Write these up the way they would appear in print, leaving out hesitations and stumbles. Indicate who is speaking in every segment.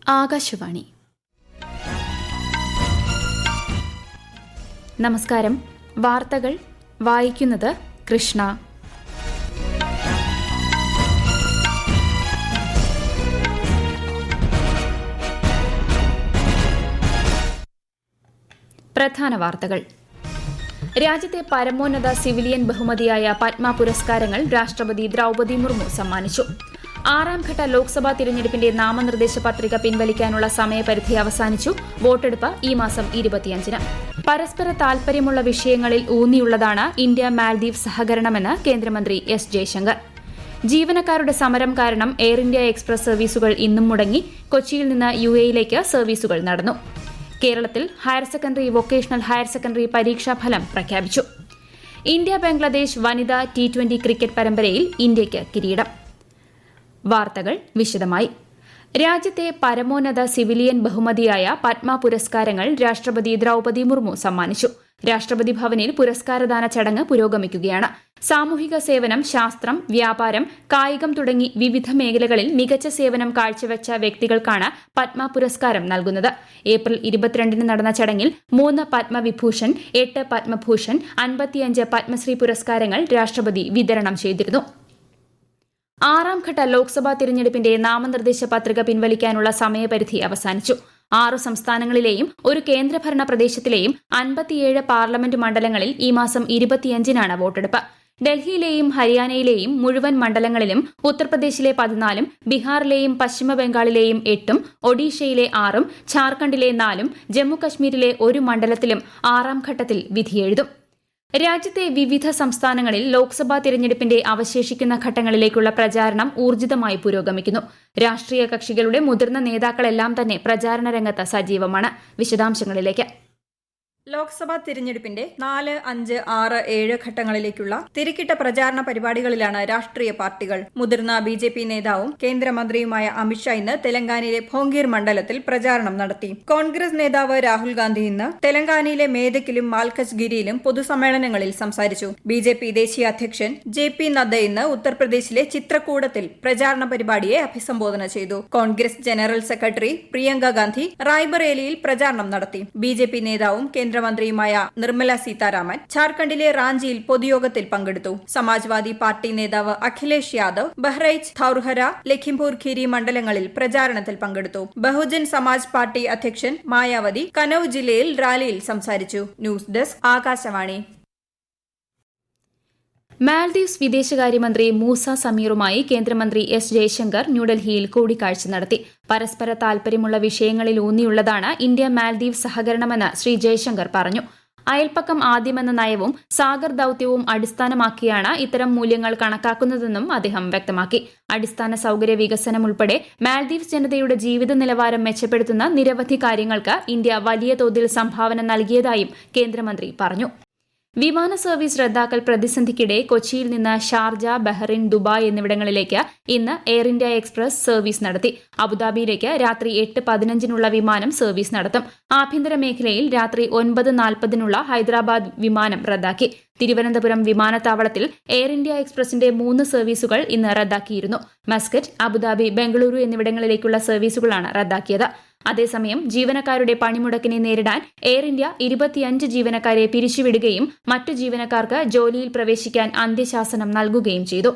Speaker 1: ആകാശവാണി. നമസ്കാരം. വാർത്തകൾ വായിക്കുന്നത് കൃഷ്ണ. പ്രധാന വാർത്തകൾ. രാജ്യത്തെ പരമോന്നത സിവിലിയൻ ബഹുമതിയായ പത്മ പുരസ്കാരങ്ങൾ രാഷ്ട്രപതി ദ്രൌപദി മുർമു സമ്മാനിച്ചു. 6ാംഘട്ട ലോക്സഭാ തിരഞ്ഞെടുപ്പിന്റെ നാമനിർദ്ദേശ പത്രിക പിൻവലിക്കാനുള്ള സമയപരിധി അവസാനിച്ചു. വോട്ടെടുപ്പ് ഈ മാസം 25-ന്. പരസ്പര താൽപര്യമുള്ള വിഷയങ്ങളിൽ ഊന്നിയുള്ളതാണ് ഇന്ത്യ മാൽദ്വീപ് സഹകരണമെന്ന് കേന്ദ്രമന്ത്രി എസ് ജയശങ്കർ. ജീവനക്കാരുടെ സമരം കാരണം എയർ ഇന്ത്യ എക്സ്പ്രസ് സർവീസുകൾ ഇന്നും മുടങ്ങി. കൊച്ചിയിൽ നിന്ന് UAE-യിലേക്ക് സർവീസുകൾ നടന്നു. കേരളത്തിൽ higher secondary, vocational higher secondary പരീക്ഷാഫലം പ്രഖ്യാപിച്ചു. ഇന്ത്യ ബംഗ്ലാദേശ് വനിതാ T20 ക്രിക്കറ്റ് പരമ്പരയിൽ ഇന്ത്യയ്ക്ക് കിരീടം. വാർത്തകൾ വിശദമായി. രാജ്യത്തെ പരമോന്നത സിവിലിയൻ ബഹുമതിയായ പത്മ പുരസ്കാരങ്ങൾ രാഷ്ട്രപതി ദ്രൌപദി മുർമു സമ്മാനിച്ചു. രാഷ്ട്രപതി ഭവനിൽ പുരസ്കാരദാന ചടങ്ങ് പുരോഗമിക്കുകയാണ്. സാമൂഹിക സേവനം, ശാസ്ത്രം, വ്യാപാരം, കായികം തുടങ്ങി വിവിധ മേഖലകളിൽ മികച്ച സേവനം കാഴ്ചവെച്ച വ്യക്തികൾക്കാണ് പത്മ പുരസ്കാരം നൽകുന്നത്. ഏപ്രിൽ 22-ന് നടന്ന ചടങ്ങിൽ 3 പത്മവിഭൂഷൺ, 8 പത്മഭൂഷൺ, 55 പത്മശ്രീ പുരസ്കാരങ്ങൾ രാഷ്ട്രപതി വിതരണം ചെയ്തിരുന്നു. 6ാംഘട്ട ലോക്സഭാ തിരഞ്ഞെടുപ്പിന്റെ നാമനിർദ്ദേശ പത്രിക പിൻവലിക്കാനുള്ള സമയപരിധി അവസാനിച്ചു. 6 സംസ്ഥാനങ്ങളിലെയും ഒരു കേന്ദ്രഭരണ പ്രദേശത്തിലെയും 57 പാർലമെന്റ് മണ്ഡലങ്ങളിൽ ഈ മാസം 25-നാണ് വോട്ടെടുപ്പ്. ഡൽഹിയിലെയും ഹരിയാനയിലെയും മുഴുവൻ മണ്ഡലങ്ങളിലും ഉത്തർപ്രദേശിലെ 14-ഉം ബീഹാറിലെയും പശ്ചിമബംഗാളിലെയും 8-ഉം ഒഡീഷയിലെ 6-ഉം ഝാർഖണ്ഡിലെ 4-ഉം ജമ്മുകശ്മീരിലെ 1 മണ്ഡലത്തിലും 6ാം ഘട്ടത്തിൽ വിധിയെഴുതും. രാജ്യത്തെ വിവിധ സംസ്ഥാനങ്ങളിൽ ലോക്സഭാ തിരഞ്ഞെടുപ്പിന്റെ അവശേഷിക്കുന്ന ഘട്ടങ്ങളിലേക്കുള്ള പ്രചാരണം ഊർജിതമായി പുരോഗമിക്കുന്നു. രാഷ്ട്രീയ കക്ഷികളുടെ മുതിർന്ന നേതാക്കളെല്ലാം തന്നെ പ്രചാരണ രംഗത്ത് സജീവമാണ്. വിശദാംശങ്ങളിലേക്ക്.
Speaker 2: ലോക്സഭാ തിരഞ്ഞെടുപ്പിന്റെ 4, 5, 6, 7 ഘട്ടങ്ങളിലേക്കുള്ള തിരക്കിട്ട പ്രചാരണ പരിപാടികളിലാണ് രാഷ്ട്രീയ പാർട്ടികൾ. മുതിർന്ന BJP നേതാവും കേന്ദ്രമന്ത്രിയുമായ അമിത്ഷാ ഇന്ന് തെലങ്കാനയിലെ ഭോങ്കീർ മണ്ഡലത്തിൽ പ്രചാരണം നടത്തി. കോൺഗ്രസ് നേതാവ് രാഹുൽ ഗാന്ധി ഇന്ന് തെലങ്കാനയിലെ മേദക്കിലും മാൽക്കജ്ഗിരിയിലും പൊതുസമ്മേളനങ്ങളിൽ സംസാരിച്ചു. BJP ദേശീയ അധ്യക്ഷൻ JP നദ്ദ ഇന്ന് ഉത്തർപ്രദേശിലെ ചിത്രകൂടത്തിൽ പ്രചാരണ പരിപാടിയെ അഭിസംബോധന ചെയ്തു. കോൺഗ്രസ് ജനറൽ സെക്രട്ടറി പ്രിയങ്ക ഗാന്ധി റായ്ബറേലിയിൽ പ്രചാരണം നടത്തി. BJP നേതാവും കേന്ദ്രമന്ത്രിയുമായ നിർമ്മല സീതാരാമൻ ഝാർഖണ്ഡിലെ റാഞ്ചിയിൽ പൊതുയോഗത്തിൽ പങ്കെടുത്തു. സമാജ്വാദി പാർട്ടി നേതാവ് അഖിലേഷ് യാദവ് ബഹ്റൈച്ച്, ധൌർഹര, ലഖിംപൂർ ഖീരി മണ്ഡലങ്ങളിൽ പ്രചാരണത്തിൽ പങ്കെടുത്തു. ബഹുജൻ സമാജ് പാർട്ടി അധ്യക്ഷൻ മായാവതി കനൌ ജില്ലയിൽ റാലിയിൽ സംസാരിച്ചു. News desk, Akashvani.
Speaker 1: മാൽദ്വീപ്സ് വിദേശകാര്യമന്ത്രി മൂസ സമീറുമായി കേന്ദ്രമന്ത്രി എസ് ജയശങ്കർ ന്യൂഡൽഹിയിൽ കൂടിക്കാഴ്ച നടത്തി. പരസ്പര താൽപര്യമുള്ള വിഷയങ്ങളിൽ ഊന്നിയുള്ളതാണ് ഇന്ത്യ മാൽദ്വീപ് സഹകരണമെന്ന് ശ്രീ ജയശങ്കർ പറഞ്ഞു. അയൽപ്പക്കം ആദ്യമെന്ന നയവും സാഗർ ദൌത്യവും അടിസ്ഥാനമാക്കിയാണ് ഇത്തരം മൂല്യങ്ങൾ കണക്കാക്കുന്നതെന്നും അദ്ദേഹം വ്യക്തമാക്കി. അടിസ്ഥാന സൌകര്യ വികസനം ഉൾപ്പെടെ മാൽദ്വീപ്സ് ജനതയുടെ ജീവിത നിലവാരം മെച്ചപ്പെടുത്തുന്ന നിരവധി കാര്യങ്ങൾക്ക് ഇന്ത്യ വലിയ തോതിൽ സംഭാവന നൽകിയതായും കേന്ദ്രമന്ത്രി പറഞ്ഞു. വിമാന സർവീസ് റദ്ദാക്കൽ പ്രതിസന്ധിക്കിടെ കൊച്ചിയിൽ നിന്ന് ഷാർജ, ബഹ്റിൻ, ദുബായ് എന്നിവിടങ്ങളിലേക്ക് ഇന്ന് എയർ ഇന്ത്യ എക്സ്പ്രസ് സർവീസ് നടത്തി. അബുദാബിയിലേക്ക് രാത്രി 8:15-നുള്ള വിമാനം സർവീസ് നടത്തും. ആഭ്യന്തര മേഖലയിൽ രാത്രി 9:40-നുള്ള ഹൈദരാബാദ് വിമാനം റദ്ദാക്കി. തിരുവനന്തപുരം വിമാനത്താവളത്തിൽ എയർ ഇന്ത്യ എക്സ്പ്രസിന്റെ 3 സർവീസുകൾ ഇന്ന് റദ്ദാക്കിയിരുന്നു. മസ്കറ്റ്, അബുദാബി, ബംഗളൂരു എന്നിവിടങ്ങളിലേക്കുള്ള സർവീസുകളാണ് റദ്ദാക്കിയത്. അതേസമയം ജീവനക്കാരുടെ പണിമുടക്കിനെ നേരിടാൻ എയർ ഇന്ത്യ 25 ജീവനക്കാരെ പിരിച്ചുവിടുകയും മറ്റു ജീവനക്കാർക്ക് ജോലിയിൽ പ്രവേശിക്കാൻ അന്ത്യശാസനം നൽകുകയും ചെയ്തു.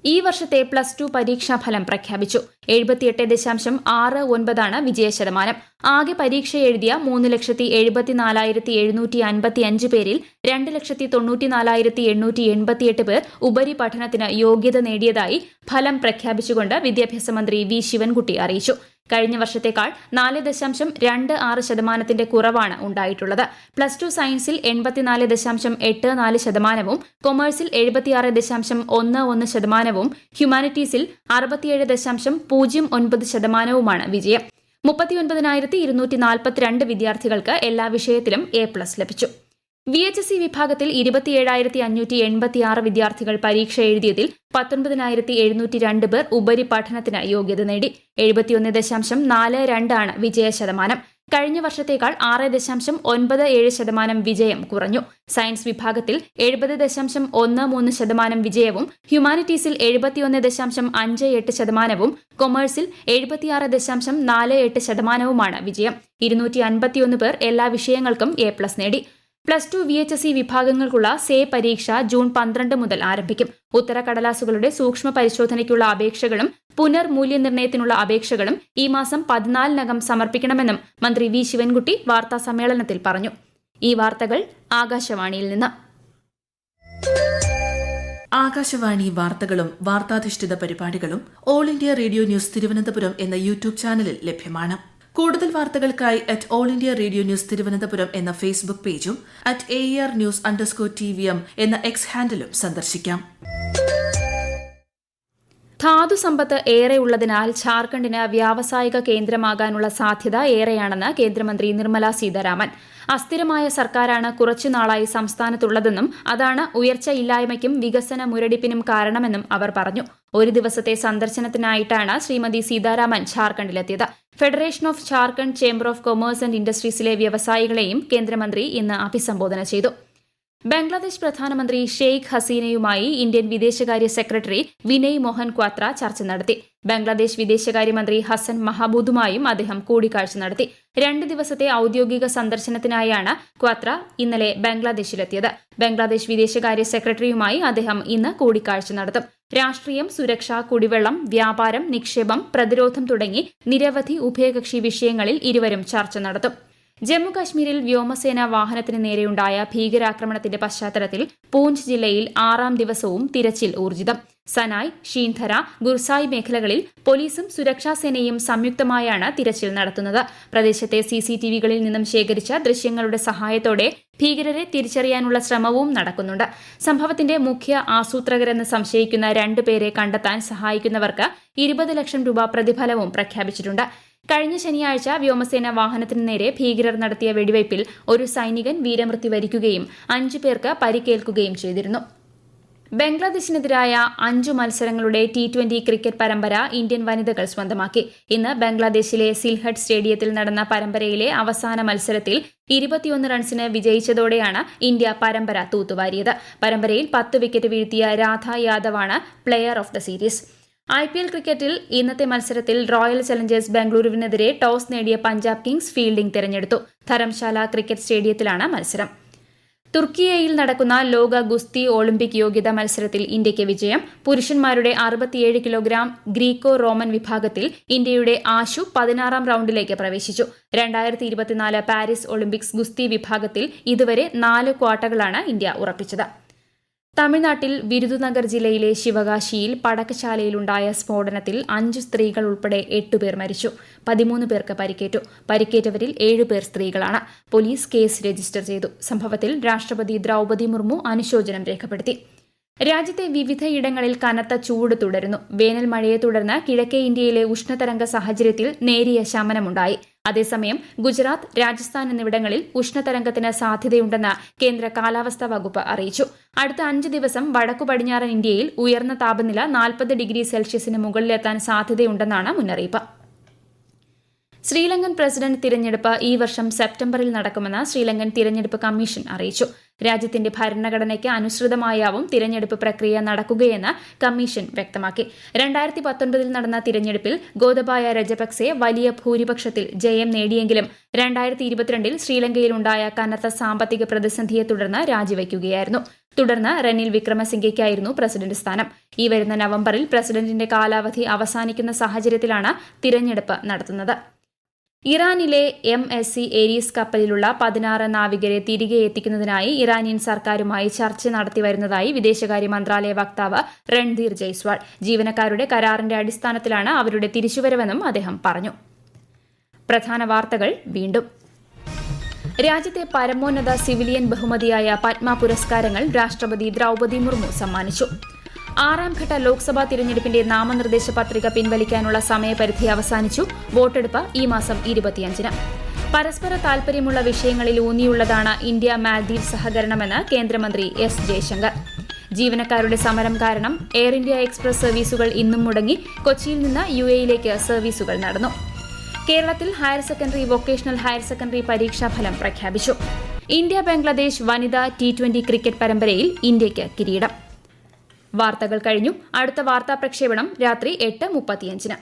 Speaker 1: ഈ വർഷത്തെ +2 പരീക്ഷാഫലം പ്രഖ്യാപിച്ചു. 78.69 വിജയശതമാനം. ആകെ പരീക്ഷ എഴുതിയ 3,74,755 പേരിൽ 2,94,888 പേർ ഉപരിപഠനത്തിന് യോഗ്യത നേടിയതായി ഫലം പ്രഖ്യാപിച്ചുകൊണ്ട് വിദ്യാഭ്യാസ മന്ത്രി വി ശിവൻകുട്ടി അറിയിച്ചു. കഴിഞ്ഞ വർഷത്തേക്കാൾ 4.26% കുറവാണ് ഉണ്ടായിട്ടുള്ളത്. +2 സയൻസിൽ 84.84%, കൊമേഴ്സിൽ 76.11%, ഹ്യൂമാനിറ്റീസിൽ 67.09% വിജയം. 39,242 വിദ്യാർത്ഥികൾക്ക് എല്ലാ വിഷയത്തിലും A+ ലഭിച്ചു. VHSC വിഭാഗത്തിൽ 27,586 വിദ്യാർത്ഥികൾ പരീക്ഷ എഴുതിയതിൽ 19,702 പേർ ഉപരിപഠനത്തിന് യോഗ്യത നേടി. 71.42% വിജയശതമാനം. കഴിഞ്ഞ വർഷത്തേക്കാൾ 6.97% വിജയം കുറഞ്ഞു. സയൻസ് വിഭാഗത്തിൽ 70.13% വിജയവും ഹ്യൂമാനിറ്റീസിൽ 71.58%, കൊമേഴ്സിൽ 76.48%വുമാണ് വിജയം. 251 പേർ എല്ലാ വിഷയങ്ങൾക്കും A+ നേടി. +2 VHSE വിഭാഗങ്ങൾക്കുള്ള സേ പരീക്ഷ ജൂൺ 12 മുതൽ ആരംഭിക്കും. ഉത്തരക്കടലാസുകളുടെ സൂക്ഷ്മ പരിശോധനയ്ക്കുള്ള അപേക്ഷകളും പുനർമൂല്യനിർണ്ണയത്തിനുള്ള അപേക്ഷകളും ഈ മാസം 14-നകം സമർപ്പിക്കണമെന്നും മന്ത്രി വി ശിവൻകുട്ടി വാർത്താസമ്മേളനത്തിൽ പറഞ്ഞു. ഈ വാർത്തകൾ ആകാശവാണിയിൽ നിന്ന്.
Speaker 3: ആകാശവാണി വാർത്തകളും വാർത്താധിഷ്ഠിത പരിപാടികളും all India radio news Thiruvananthapuram എന്ന യൂട്യൂബ് ചാനലിൽ ലഭ്യമാണ്. കൂടുതൽ വാർത്തകൾക്കായി @All India Radio News Thiruvananthapuram എന്ന ഫേസ്ബുക്ക് പേജും @ARnews_TVM എന്ന എക്സ് ഹാൻഡിലും സന്ദർശിക്കാം.
Speaker 1: ധാതുസമ്പത്ത് ഏറെയുള്ളതിനാൽ ഝാർഖണ്ഡിന് വ്യാവസായിക കേന്ദ്രമാകാനുള്ള സാധ്യത ഏറെയാണെന്ന് കേന്ദ്രമന്ത്രി നിർമ്മല സീതാരാമൻ. അസ്ഥിരമായ സർക്കാരാണ് കുറച്ചുനാളായി സംസ്ഥാനത്തുള്ളതെന്നും അതാണ് ഉയർച്ചയില്ലായ്മയ്ക്കും വികസന മുരടിപ്പിനും കാരണമെന്നും അവർ പറഞ്ഞു. ഒരു ദിവസത്തെ സന്ദർശനത്തിനായിട്ടാണ് ശ്രീമതി സീതാരാമൻ ഝാർഖണ്ഡിലെത്തിയത്. Federation of Jharkhand chamber of commerce and ഇൻഡസ്ട്രീസിലെ വ്യവസായികളെയും കേന്ദ്രമന്ത്രി ഇന്ന് അഭിസംബോധന ചെയ്തു. ബംഗ്ലാദേശ് പ്രധാനമന്ത്രി ഷെയ്ഖ് ഹസീനയുമായി ഇന്ത്യൻ വിദേശകാര്യ സെക്രട്ടറി വിനയ് മോഹൻ ക്വാത്ര ചർച്ച നടത്തി. ബംഗ്ലാദേശ് വിദേശകാര്യമന്ത്രി ഹസൻ മഹബൂദുമായും അദ്ദേഹം കൂടിക്കാഴ്ച നടത്തി. 2 ദിവസത്തെ ഔദ്യോഗിക സന്ദർശനത്തിനായാണ് ക്വാത്ര ഇന്നലെ ബംഗ്ലാദേശിലെത്തിയത്. ബംഗ്ലാദേശ് വിദേശകാര്യ സെക്രട്ടറിയുമായി അദ്ദേഹം ഇന്ന് കൂടിക്കാഴ്ച നടത്തും. രാഷ്ട്രീയം, സുരക്ഷ, കുടിവെള്ളം, വ്യാപാരം, നിക്ഷേപം, പ്രതിരോധം തുടങ്ങി നിരവധി ഉഭയകക്ഷി വിഷയങ്ങളിൽ ഇരുവരും ചർച്ച നടത്തും. ജമ്മുകാശ്മീരിൽ വ്യോമസേന വാഹനത്തിന് നേരെയുണ്ടായ ഭീകരാക്രമണത്തിന്റെ പശ്ചാത്തലത്തിൽ പൂഞ്ച് ജില്ലയിൽ 6ാം ദിവസവും തിരച്ചിൽ ഊർജിതം. സനായ്, ഷീൻധര, ഗുർസായ് മേഖലകളിൽ പോലീസും സുരക്ഷാസേനയും സംയുക്തമായാണ് തിരച്ചിൽ നടത്തുന്നത്. പ്രദേശത്തെ CCTVകളിൽ നിന്നും ശേഖരിച്ച ദൃശ്യങ്ങളുടെ സഹായത്തോടെ ഭീകരരെ തിരിച്ചറിയാനുള്ള ശ്രമവും നടക്കുന്നുണ്ട്. സംഭവത്തിന്റെ മുഖ്യ ആസൂത്രകരെന്ന് സംശയിക്കുന്ന 2 പേരെ കണ്ടെത്താൻ സഹായിക്കുന്നവർക്ക് 20 ലക്ഷം രൂപ പ്രതിഫലവും പ്രഖ്യാപിച്ചിട്ടുണ്ട്. കഴിഞ്ഞ ശനിയാഴ്ച വ്യോമസേന വാഹനത്തിന് നേരെ ഭീകരർ നടത്തിയ വെടിവയ്പിൽ ഒരു സൈനികൻ വീരമൃത്യു വരിക്കുകയും 5 പേർക്ക് പരിക്കേൽക്കുകയും ചെയ്തിരുന്നു. ബംഗ്ലാദേശിനെതിരായ 5 മത്സരങ്ങളുടെ T20 ക്രിക്കറ്റ് പരമ്പര ഇന്ത്യൻ വനിതകൾ സ്വന്തമാക്കി. ഇന്ന് ബംഗ്ലാദേശിലെ സിൽഹട്ട് സ്റ്റേഡിയത്തിൽ നടന്ന പരമ്പരയിലെ അവസാന മത്സരത്തിൽ 21 റൺസിന് വിജയിച്ചതോടെയാണ് ഇന്ത്യ പരമ്പര തൂത്തുവാരിയത്. പരമ്പരയിൽ 10 വിക്കറ്റ് വീഴ്ത്തിയ രാധ യാദവാണ് player of the series. IPL ക്രിക്കറ്റിൽ ഇന്നത്തെ മത്സരത്തിൽ റോയൽ ചലഞ്ചേഴ്സ് ബംഗളൂരുവിനെതിരെ ടോസ് നേടിയ പഞ്ചാബ് കിങ്സ് ഫീൽഡിംഗ് തിരഞ്ഞെടുത്തു. ധരംശാല ക്രിക്കറ്റ് സ്റ്റേഡിയത്തിലാണ് മത്സരം. തുർക്കിയയിൽ നടക്കുന്ന ലോക ഗുസ്തി ഒളിമ്പിക് യോഗ്യതാ മത്സരത്തിൽ ഇന്ത്യയ്ക്ക് വിജയം. പുരുഷന്മാരുടെ 67 കിലോഗ്രാം ഗ്രീക്കോ റോമൻ വിഭാഗത്തിൽ ഇന്ത്യയുടെ ആശു 16ാം റൌണ്ടിലേക്ക് പ്രവേശിച്ചു. 2024 പാരീസ് ഒളിമ്പിക്സ് ഗുസ്തി വിഭാഗത്തിൽ ഇതുവരെ 4 ക്വാട്ടകളാണ് ഇന്ത്യ ഉറപ്പിച്ചത്. തമിഴ്നാട്ടിൽ വിരുദുനഗർ ജില്ലയിലെ ശിവകാശിയിൽ പടക്കശാലയിലുണ്ടായ സ്ഫോടനത്തിൽ 5 സ്ത്രീകൾ ഉൾപ്പെടെ 8 പേർ മരിച്ചു. 13 പേർക്ക് പരിക്കേറ്റു. പരിക്കേറ്റവരിൽ 7 പേർ സ്ത്രീകളാണ്. പോലീസ് കേസ് രജിസ്റ്റർ ചെയ്തു. സംഭവത്തിൽ രാഷ്ട്രപതി ദ്രൗപദി മുർമു അനുശോചനം രേഖപ്പെടുത്തി. രാജ്യത്തെ വിവിധയിടങ്ങളിൽ കനത്ത ചൂട് തുടരുന്നു. വേനൽ മഴയെ തുടർന്ന് കിഴക്കേ ഇന്ത്യയിലെ ഉഷ്ണതരംഗ സാഹചര്യത്തിൽ നേരിയ ശമനമുണ്ടായി. അതേസമയം ഗുജറാത്ത്, രാജസ്ഥാൻ എന്നിവിടങ്ങളിൽ ഉഷ്ണതരംഗത്തിന് സാധ്യതയുണ്ടെന്ന് കേന്ദ്ര കാലാവസ്ഥാ വകുപ്പ് അറിയിച്ചു. അടുത്ത 5 ദിവസം വടക്കു പടിഞ്ഞാറൻ ഇന്ത്യയിൽ ഉയർന്ന താപനില 40 ഡിഗ്രി സെൽഷ്യസിന് മുകളിലെത്താൻ സാധ്യതയുണ്ടെന്നാണ് മുന്നറിയിപ്പ്. ശ്രീലങ്കൻ പ്രസിഡന്റ് തിരഞ്ഞെടുപ്പ് ഈ വർഷം സെപ്റ്റംബറിൽ നടക്കുമെന്ന് ശ്രീലങ്കൻ തിരഞ്ഞെടുപ്പ് കമ്മീഷൻ അറിയിച്ചു. രാജ്യത്തിന്റെ ഭരണഘടനയ്ക്ക് അനുസൃതമായാവും തിരഞ്ഞെടുപ്പ് പ്രക്രിയ നടക്കുകയെന്ന് കമ്മീഷൻ വ്യക്തമാക്കി. 2019 നടന്ന തിരഞ്ഞെടുപ്പിൽ ഗോതബായ രജപക്സെ വലിയ ഭൂരിപക്ഷത്തിൽ ജയം നേടിയെങ്കിലും 2022 ശ്രീലങ്കയിലുണ്ടായ കനത്ത സാമ്പത്തിക പ്രതിസന്ധിയെ തുടർന്ന് രാജിവെക്കുകയായിരുന്നു. തുടർന്ന് റനിൽ വിക്രമസിംഗയ്ക്കായിരുന്നു പ്രസിഡന്റ് സ്ഥാനം. ഈ വരുന്ന നവംബറിൽ പ്രസിഡന്റിന്റെ കാലാവധി അവസാനിക്കുന്ന സാഹചര്യത്തിലാണ് തിരഞ്ഞെടുപ്പ് നടത്തുന്നത്. ഇറാനിലെ MSC ഏരീസ് കപ്പലിലുള്ള 16 നാവികരെ തിരികെ എത്തിക്കുന്നതിനായി ഇറാനിയൻ സർക്കാരുമായി ചർച്ച നടത്തിവരുന്നതായി വിദേശകാര്യ മന്ത്രാലയ വക്താവ് രൺധീർ ജയ്സ്വാൾ. ജീവനക്കാരുടെ കരാറിന്റെ അടിസ്ഥാനത്തിലാണ് അവരുടെ തിരിച്ചുവരവെന്നും അദ്ദേഹം പറഞ്ഞു. പ്രധാന വാർത്തകൾ വീണ്ടും. രാജ്യത്തെ പരമോന്നത സിവിലിയൻ ബഹുമതിയായ പത്മ പുരസ്കാരങ്ങൾ രാഷ്ട്രപതി ദ്രൗപദി മുർമു സമ്മാനിച്ചു. 6ാം ഘട്ട ലോക്സഭാ തിരഞ്ഞെടുപ്പിന്റെ നാമനിർദ്ദേശ പത്രിക പിൻവലിക്കാനുള്ള സമയപരിധി അവസാനിച്ചു. വോട്ടെടുപ്പ് ഈ മാസം 25-ന്. പരസ്പര താൽപര്യമുള്ള വിഷയങ്ങളിൽ ഊന്നിയുള്ളതാണ് ഇന്ത്യ മാൽദ്വീപ് സഹകരണമെന്ന് കേന്ദ്രമന്ത്രി S. ജയശങ്കർ. ജീവനക്കാരുടെ സമരം കാരണം എയർ ഇന്ത്യ എക്സ്പ്രസ് സർവീസുകൾ ഇന്നും മുടങ്ങി. കൊച്ചിയിൽ നിന്ന് UAE-യിലേക്ക് സർവീസുകൾ നടന്നു. കേരളത്തിൽ higher secondary vocational higher secondary പരീക്ഷാഫലം പ്രഖ്യാപിച്ചു. ഇന്ത്യ ബംഗ്ലാദേശ് വനിതാ T20 ക്രിക്കറ്റ് പരമ്പരയിൽ ഇന്ത്യയ്ക്ക് കിരീടം. വാർത്തകൾ കഴിഞ്ഞു. അടുത്ത വാർത്താ പ്രക്ഷേപണം രാത്രി 8:35.